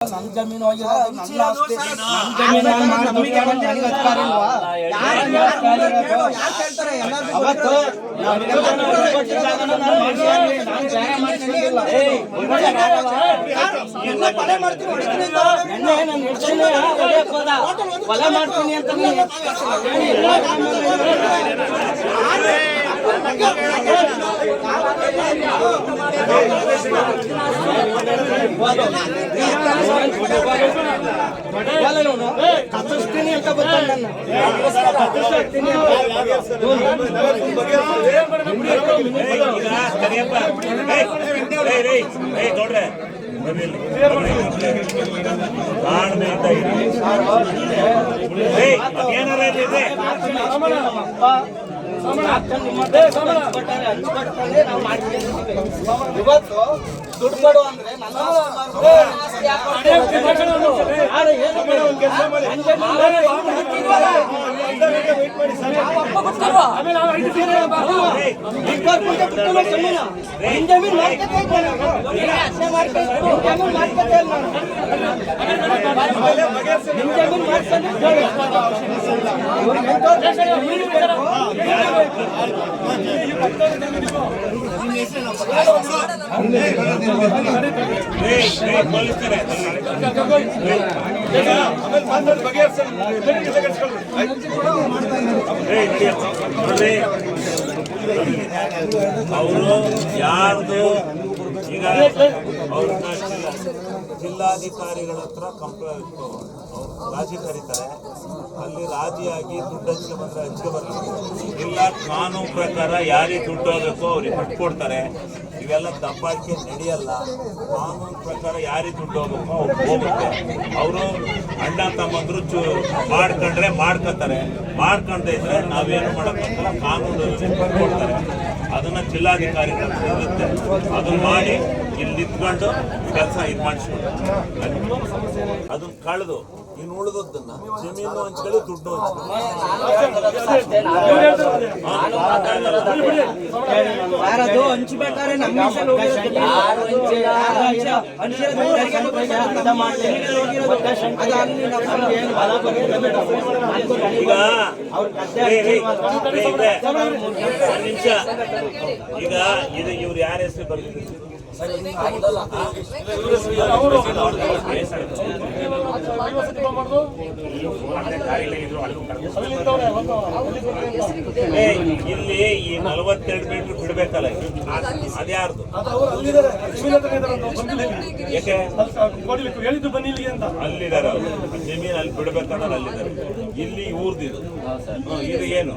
ನನ್ನ ಜಮೀನು ಹೋಗಿರೋದು ನನ್ನ ಆಸ್ತಿ ನನ್ನ ಜಮೀನು ನಮಗೆ ಅಧಿಕಾರ ಇಲ್ವಾ? ಅವತ್ತು ನಾನು ಕೊಲೆ ಮಾಡ್ತೀನಿ ಅಂತ ಕತ್ತಿಸ್ತೀನಿ ಅಂತ ಬರ್ತಾನೆ ನನ್ನ ಇವತ್ತು ದುಡ್ಡು ಕೊಡು ಅಂದ್ರೆ ಅವರು ಯಾರ್ದು ಈಗ ಅವ್ರನ್ನ ಜಿಲ್ಲಾಧಿಕಾರಿಗಳ ಹತ್ರ ರಾಜಿ ಕರೀತಾರೆ. ಅಲ್ಲಿ ರಾಜಿಯಾಗಿ ದುಡ್ಡು ಹಂಚಿಕೆ ಬಂದರೆ ಹಂಚಿಕೆ ಬರಲಿ, ಇಲ್ಲ ಕಾನೂನು ಪ್ರಕಾರ ಯಾರಿಗೆ ದುಡ್ಡು ಹೋಗಬೇಕು ಅವ್ರಿಗೆ ದುಡ್ಡು ಕೊಡ್ತಾರೆ. ಇವೆಲ್ಲ ದಬ್ಬಾಳಿಕೆ ನಡೆಯಲ್ಲ. ಕಾನೂನು ಪ್ರಕಾರ ಯಾರಿಗೆ ದುಡ್ಡು ಹೋಗಬೇಕು ಅವ್ರು ಹೋಗುತ್ತೆ. ಅವರು ಅಣ್ಣ ತಮ್ಮಂದ್ರು ಮಾಡ್ಕೊಂಡ್ರೆ ಮಾಡ್ಕೊತಾರೆ, ಮಾಡ್ಕೊಂಡ್ರೆ ಇದ್ರೆ ನಾವೇನು ಮಾಡೋಕ್ಕಂತ ಕಾನೂನಲ್ಲಿ ಕೊಡ್ತಾರೆ. ಅದನ್ನು ಜಿಲ್ಲಾಧಿಕಾರಿಗಳು ಇರುತ್ತೆ, ಅದನ್ನ ಮಾಡಿ ಇಲ್ಲಿ ನಿಂತ್ಕೊಂಡು ಕೆಲಸ ಇದು ಮಾಡಿಸ್ಕೊಂಡು ಅದನ್ನ ಕಳೆದು ಇನ್ನು ಉಳಿದದ್ದನ್ನ ಜಮೀನು ಹಂಚ್ಕೊಳ್ಳಿ, ದುಡ್ಡು ಹಂಚ್ಬೇಕಾದ್ರೆ ನಿಮಿಷ. ಈಗ ಇದು ಇವ್ರು ಯಾರ ಹೆಸರು ಬರ್ತಿದ್ರು? ಇಲ್ಲಿ ಈ 42 ಮೀಟರ್ ಬಿಡ್ಬೇಕಲ್ಲ, ಅದ್ಯಾರ್ದು? ಯಾಕೆ ಅಲ್ಲಿದ್ದಾರೆ ಜಮೀನು ಅಲ್ಲಿ ಬಿಡ್ಬೇಕಂದ್ರೆ ಅಲ್ಲಿದ್ದಾರೆ. ಇಲ್ಲಿ ಇವ್ರದ್ದು ಇದು ಏನು